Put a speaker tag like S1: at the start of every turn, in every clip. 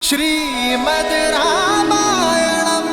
S1: श्रीमद् रामायणम्।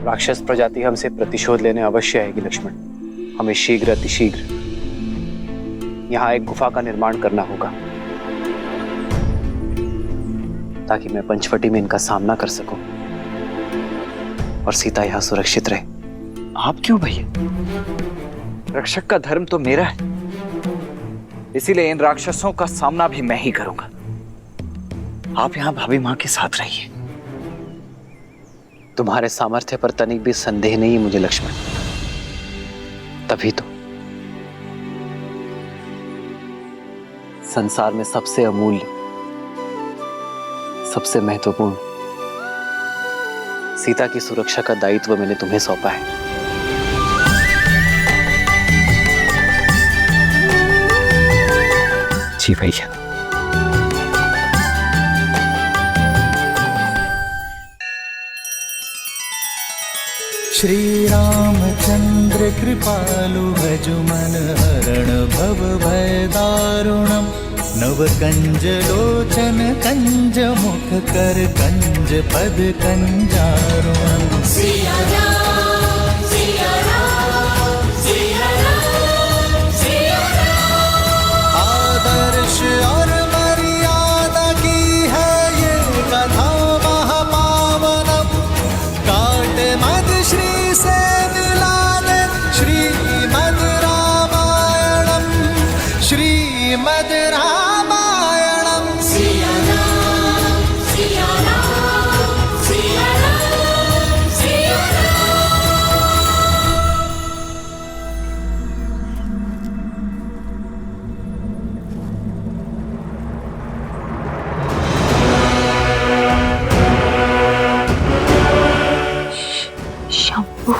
S2: राक्षस प्रजाति हमसे प्रतिशोध लेने अवश्य आएगी लक्ष्मण। हमें शीघ्र अतिशीघ्र यहाँ एक गुफा का निर्माण करना होगा ताकि मैं पंचवटी में इनका सामना कर सकूं और सीता यहाँ सुरक्षित रहे।
S3: आप क्यों भैया? रक्षक का धर्म तो मेरा है, इसीलिए इन राक्षसों का सामना भी मैं ही करूंगा। आप यहाँ भाभी माँ के साथ रहिए।
S2: तुम्हारे सामर्थ्य पर तनिक भी संदेह नहीं है मुझे लक्ष्मण। तभी तो संसार में सबसे अमूल्य, सबसे महत्वपूर्ण सीता की सुरक्षा का दायित्व मैंने तुम्हें सौंपा है।
S3: जी भैया।
S1: श्री रामचंद्र कृपालु भजुमन हरण भव भय दारुणम। नव कंज लोचन कंज मुख कर कंज पद कंजारुणम।
S4: सिया राम सिया राम सिया राम सिया राम।
S1: आदर्श और मर्यादा की है ये कथा महापावनम। काट मद श्री से मिला दे श्रीमद् रामायणम। श्रीमद् रामायणम।
S4: सिया राम सिया राम सिया राम सिया
S5: शंभू।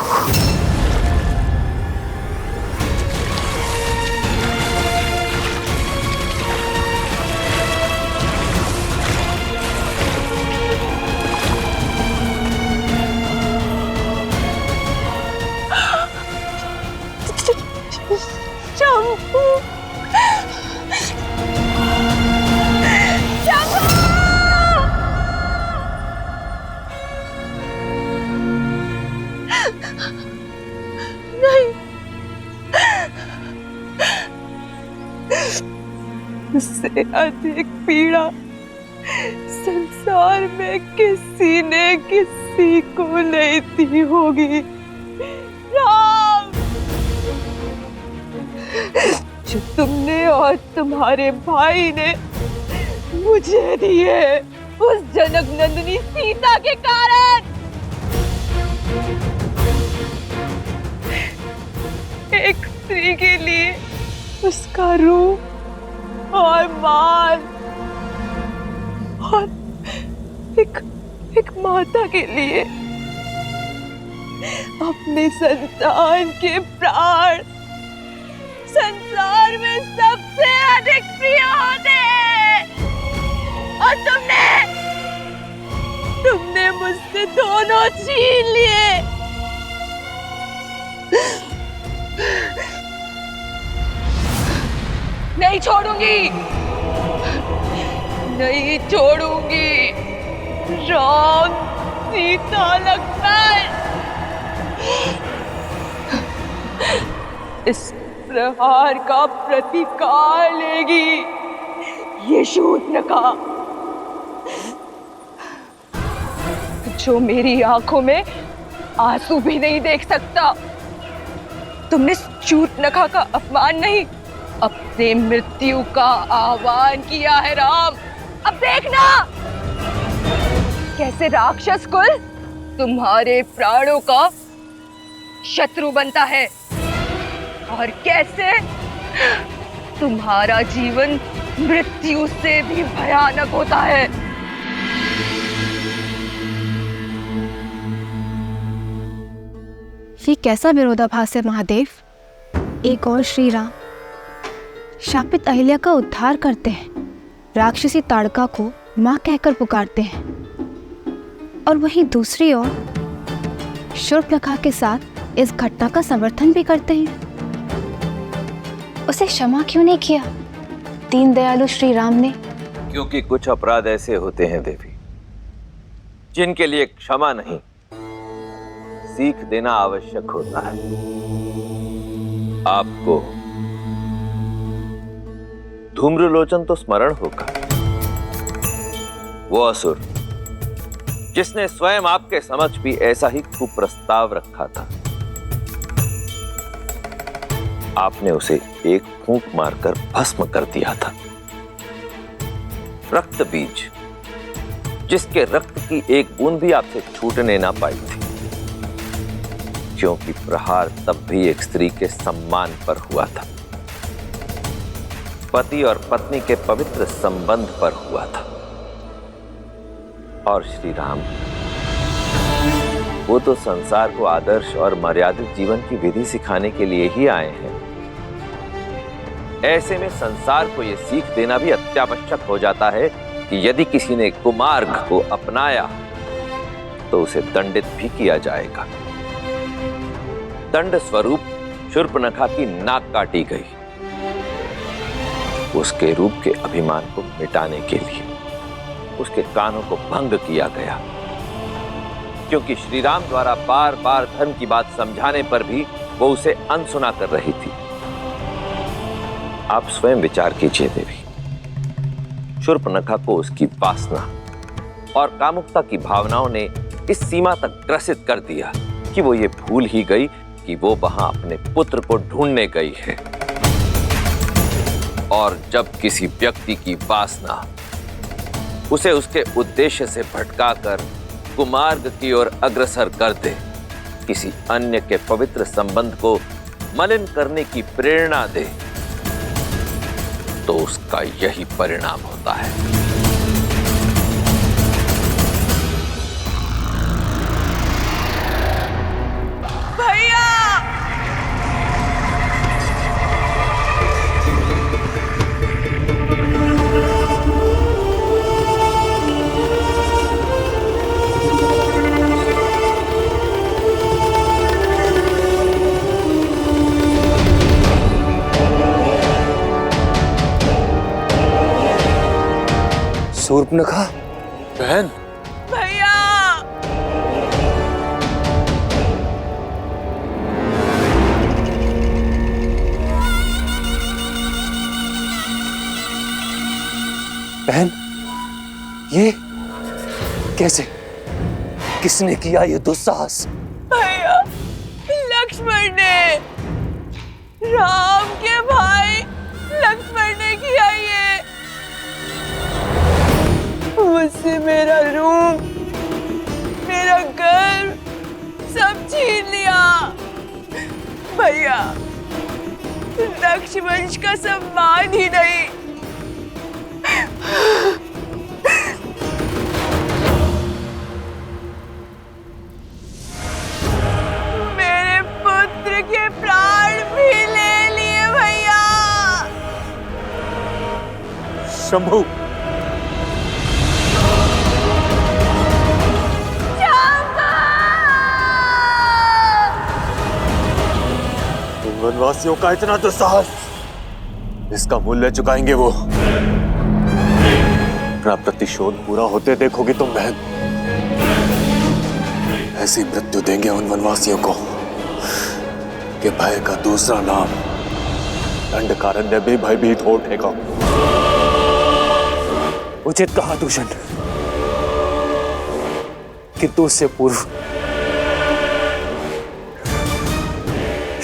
S5: शंभू। नहीं, उससे अधिक पीड़ा संसार में किसी ने किसी को नहीं दी होगी। राम, जो तुमने और तुम्हारे भाई ने मुझे दिए उस जनक नंदिनी सीता के कारण। एक स्त्री के लिए उसका रूप और मान, और एक माता के लिए अपने संतान के प्राण संसार में सबसे अधिक प्रिय होते हैं। और तुमने मुझसे दोनों छीन लिए। नहीं छोड़ूंगी, नहीं छोड़ूंगी। राम, सीता, लक्ष्मण, इस प्रहार का प्रतिकार लेगी ये शूर्पणखा, जो मेरी आंखों में आंसू भी नहीं देख सकता। तुमने शूर्पणखा का अपमान नहीं, उसने मृत्यु का आह्वान किया है राम। अब देखना कैसे राक्षस कुल तुम्हारे प्राणों का शत्रु बनता है और कैसे तुम्हारा जीवन मृत्यु से भी भयानक होता है।
S6: ये कैसा विरोधाभास है महादेव। एक और श्री राम शापित अहिल्या का उद्धार करते हैं, राक्षसी ताड़का को मां कहकर पुकारते हैं, और वहीं दूसरी ओर शूर्पणखा के साथ इस घटना का समर्थन भी करते हैं। उसे क्षमा क्यों नहीं किया दीन दयालु श्री राम ने?
S7: क्योंकि कुछ अपराध ऐसे होते हैं देवी जिनके लिए क्षमा नहीं, सीख देना आवश्यक होता है। आपको धूम्रलोचन तो स्मरण होगा, वो असुर जिसने स्वयं आपके समक्ष भी ऐसा ही कुप्रस्ताव रखा था। आपने उसे एक फूंक मारकर भस्म कर दिया था। रक्त बीज जिसके रक्त की एक बूंद भी आपसे छूटने ना पाई थी, क्योंकि प्रहार तब भी एक स्त्री के सम्मान पर हुआ था, पति और पत्नी के पवित्र संबंध पर हुआ था। और श्री राम वो तो संसार को आदर्श और मर्यादित जीवन की विधि सिखाने के लिए ही आए हैं। ऐसे में संसार को यह सीख देना भी अत्यावश्यक हो जाता है कि यदि किसी ने कुमार्ग को अपनाया तो उसे दंडित भी किया जाएगा। दंड स्वरूप शूर्पणखा की नाक काटी गई, उसके रूप के अभिमान को मिटाने के लिए उसके कानों को भंग किया गया, क्योंकि श्री राम द्वारा बार बार धर्म की बात समझाने पर भी वो उसे अनसुना कर रही थी। आप स्वयं विचार कीजिए देवी, शूर्पणखा को उसकी वासना और कामुकता की भावनाओं ने इस सीमा तक ग्रसित कर दिया कि वो ये भूल ही गई कि वो वहां अपने पुत्र को ढूंढने गई है। और जब किसी व्यक्ति की वासना उसे उसके उद्देश्य से भटकाकर कुमार्ग की ओर अग्रसर कर दे, किसी अन्य के पवित्र संबंध को मलिन करने की प्रेरणा दे, तो उसका यही परिणाम होता है।
S5: भैया
S8: शूर्पणखा बहन,
S5: भैया
S8: बहन, ये कैसे? किसने किया ये दुस्साहस?
S5: भैया लक्ष्मण ने, राम के भाई लक्ष्मण ने किया ये। मुझसे मेरा रूप, मेरा घर सब छीन लिया। भैया रक्षवंश का सम्मान ही नहीं, मेरे पुत्र के प्राण भी ले लिए भैया।
S8: शंभू, वनवासियों का इतना दुस्साहस, इसका मूल्य चुकाएंगे वो। अपना प्रतिशोध पूरा होते देखोगी तुम बहन। ऐसी मृत्यु देंगे उन वनवासियों को कि भय का दूसरा नाम दंडकारण्य भी भयभीत हो उठेगा। उचित कहा दूषण, किंतु उससे पूर्व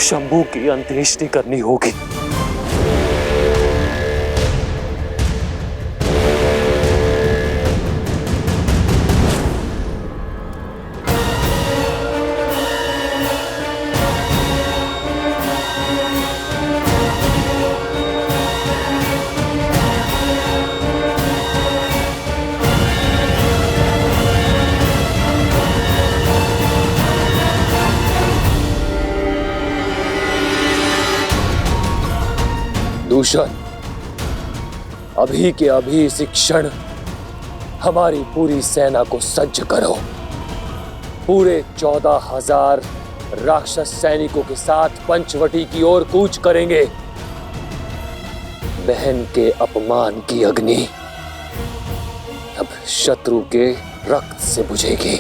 S8: शंभू की अंत्येष्टि करनी होगी। दूषण, अभी के अभी इसी क्षण हमारी पूरी सेना को सज्ज करो। पूरे 14,000 राक्षस सैनिकों के साथ पंचवटी की ओर कूच करेंगे। बहन के अपमान की अग्नि अब शत्रु के रक्त से बुझेगी।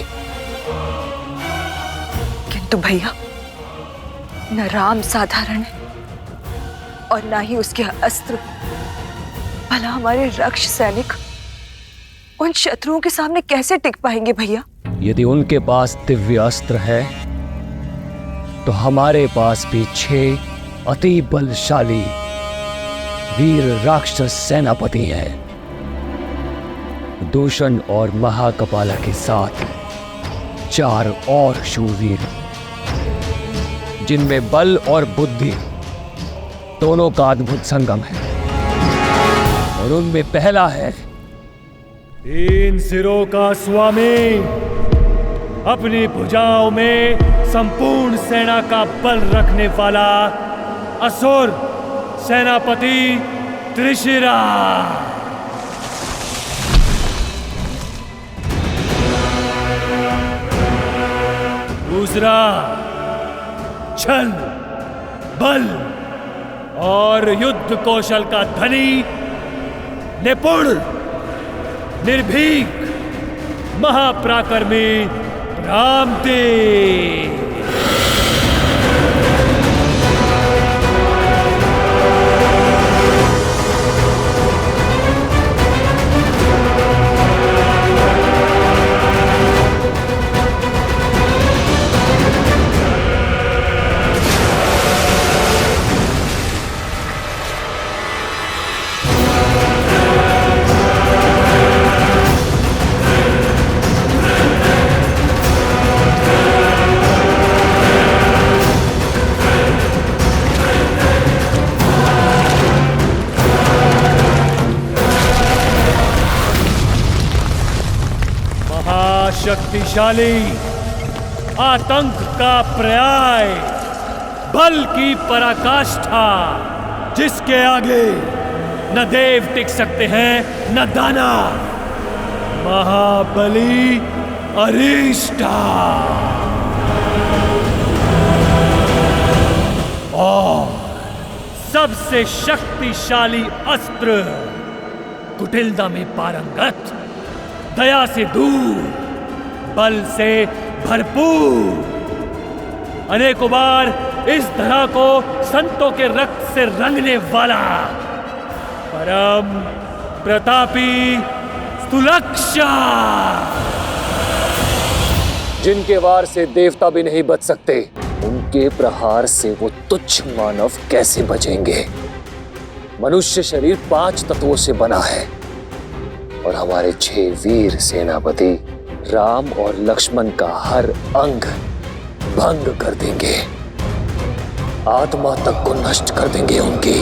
S5: किंतु भैया, न राम साधारण है और ना ही उसके अस्त्र। भला हमारे रक्ष सैनिक उन शत्रुओं के सामने कैसे टिक पाएंगे भैया?
S9: यदि उनके पास दिव्य अस्त्र है तो हमारे पास भी 6 अति बलशाली वीर राक्षस सेनापति हैं। दूषण और महाकपाला के साथ 4 और शूरवीर, जिनमें बल और बुद्धि दोनों का अद्भुत संगम है। और उनमें पहला है
S10: 3 सिरों का स्वामी, अपनी भुजाओं में संपूर्ण सेना का बल रखने वाला असुर सेनापति त्रिशिरा। दूसरा छल, बल और युद्ध कौशल का धनी, निपुण, निर्भीक, महापराक्रमी रामदेव। शक्तिशाली, आतंक का पर्याय, बल की पराकाष्ठा, जिसके आगे न देव टिक सकते हैं न दानव, महाबली अरिष्टा। और सबसे शक्तिशाली अस्त्र, कुटिलता में पारंगत, दया से दूर, बल से भरपूर, अनेकों बार इस धरा को संतों के रक्त से रंगने वाला परम प्रतापी सुलक्षा,
S8: जिनके वार से देवता भी नहीं बच सकते, उनके प्रहार से वो तुच्छ मानव कैसे बचेंगे? मनुष्य शरीर 5 तत्वों से बना है और हमारे 6 वीर सेनापति राम और लक्ष्मण का हर अंग भंग कर देंगे, आत्मा तक को नष्ट कर देंगे उनकी।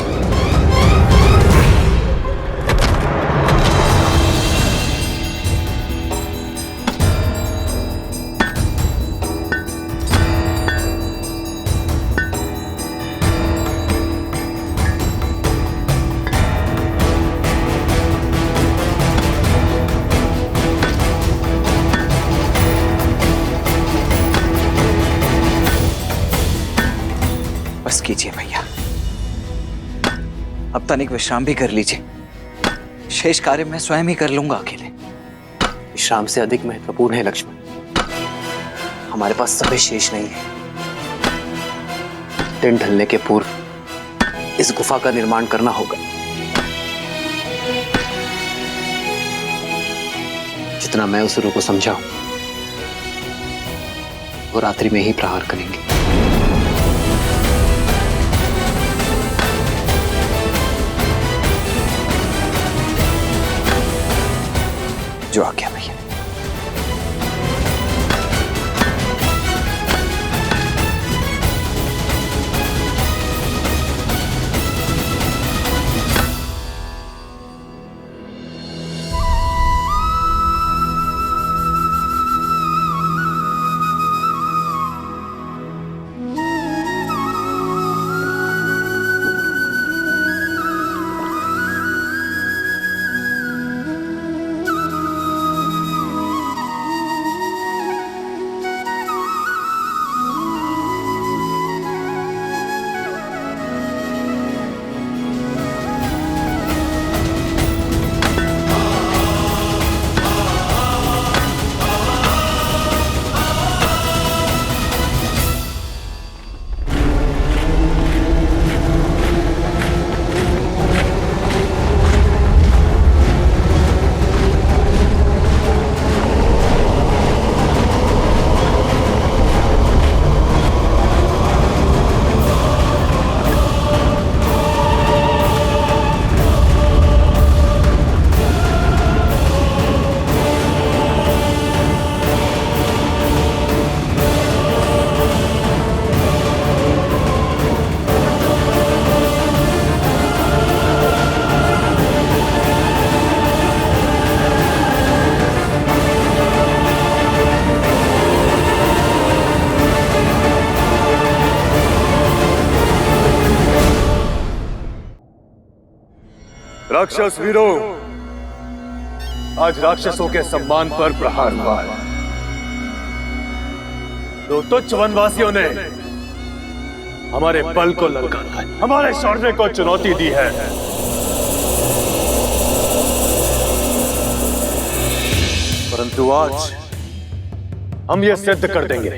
S3: बस कीजिए भैया, अब तनिक विश्राम भी कर लीजिए। शेष कार्य मैं स्वयं ही कर लूंगा अकेले।
S2: विश्राम से अधिक महत्वपूर्ण है लक्ष्मण, हमारे पास समय शेष नहीं है। दिन ढलने के पूर्व इस गुफा का निर्माण करना होगा। जितना मैं असुरों को समझाऊं, वो रात्रि में ही प्रहार करेंगे।
S3: जो आ गया भैया।
S8: राक्षस वीरों, आज राक्षसों के सम्मान पर प्रहार हुआ है। दो तुच्छ वनवासियों ने हमारे बल को ललकारा है, हमारे शौर्य को चुनौती दी है। परंतु आज हम ये सिद्ध कर देंगे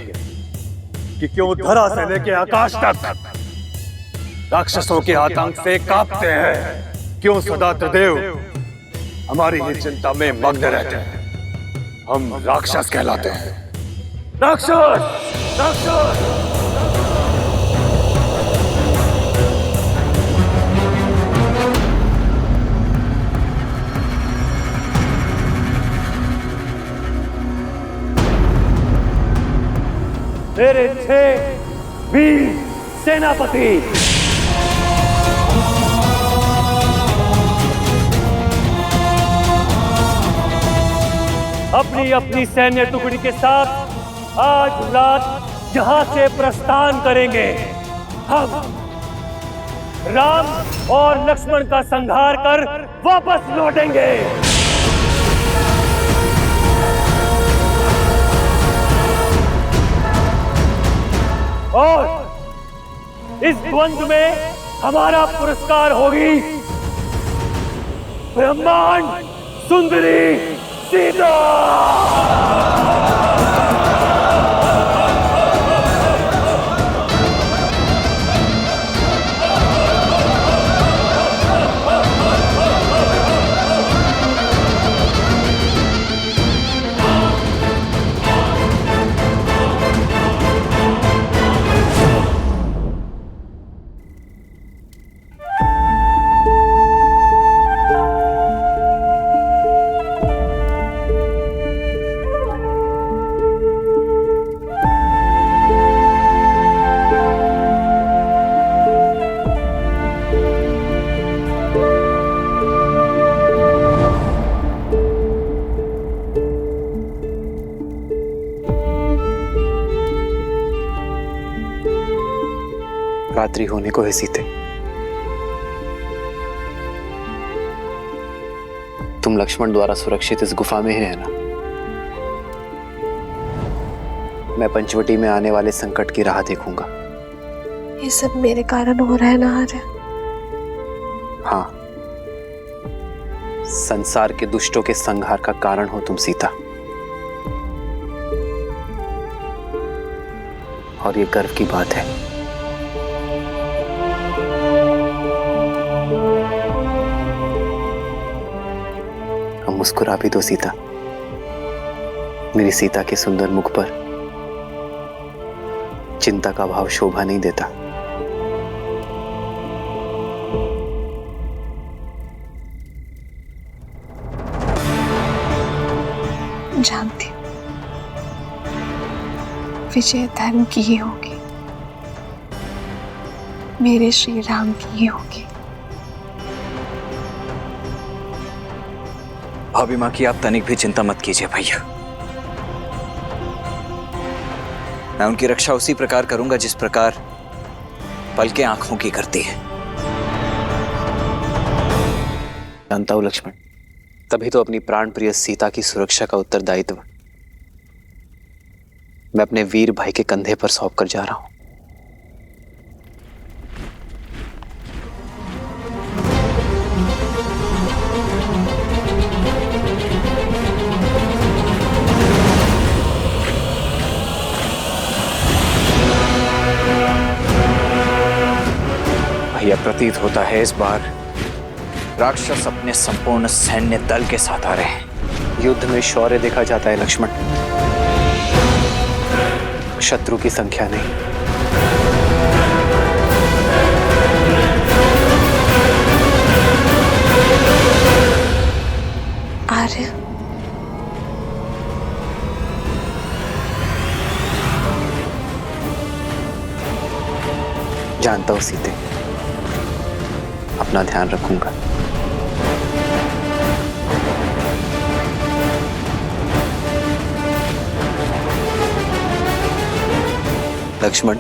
S8: कि क्यों धरा से लेके आकाश तक राक्षसों के आतंक से कांपते हैं, क्यों सदा त्रिदेव हमारी ही चिंता में मग्न रहते हैं। हम राक्षस कहलाते हैं। राक्षस राक्षस
S10: मेरे 6 वीर सेनापति, अपनी अपनी सैन्य टुकड़ी के साथ आज रात यहां से प्रस्थान करेंगे। हम राम और लक्ष्मण का संहार कर वापस लौटेंगे। और इस द्वंद्व में हमारा पुरस्कार होगी ब्रह्मांड सुंदरी सीता।
S2: रात्रि होने को है सीते। तुम लक्ष्मण द्वारा सुरक्षित इस गुफा में ही रहना। मैं पंचवटी में आने वाले संकट की राह देखूंगा।
S5: ये सब मेरे कारण हो रहा है ना आर्य?
S2: हाँ, संसार के दुष्टों के संहार का कारण हो तुम सीता। और ये गर्व की बात है। अब मुस्कुरा भी दो सीता। मेरी सीता के सुंदर मुख पर चिंता का भाव शोभा नहीं देता।
S5: जानती हूँ विजय धर्म की ही होगी, मेरे श्री राम की ही होगी।
S3: भाभी माँ की आप तनिक भी चिंता मत कीजिए भैया। मैं उनकी रक्षा उसी प्रकार करूंगा जिस प्रकार पलकें आंखों की करती है।
S2: जानता हूं लक्ष्मण, तभी तो अपनी प्राण प्रिय सीता की सुरक्षा का उत्तरदायित्व मैं अपने वीर भाई के कंधे पर सौंप कर जा रहा हूं।
S3: भैया, प्रतीत होता है इस बार राक्षस अपने संपूर्ण सैन्य दल के साथ आ रहे हैं।
S2: युद्ध में शौर्य देखा जाता है लक्ष्मण, शत्रु की संख्या नहीं।
S5: आर्य,
S2: जानता हूं सीते, अपना ध्यान रखूंगा। लक्ष्मण,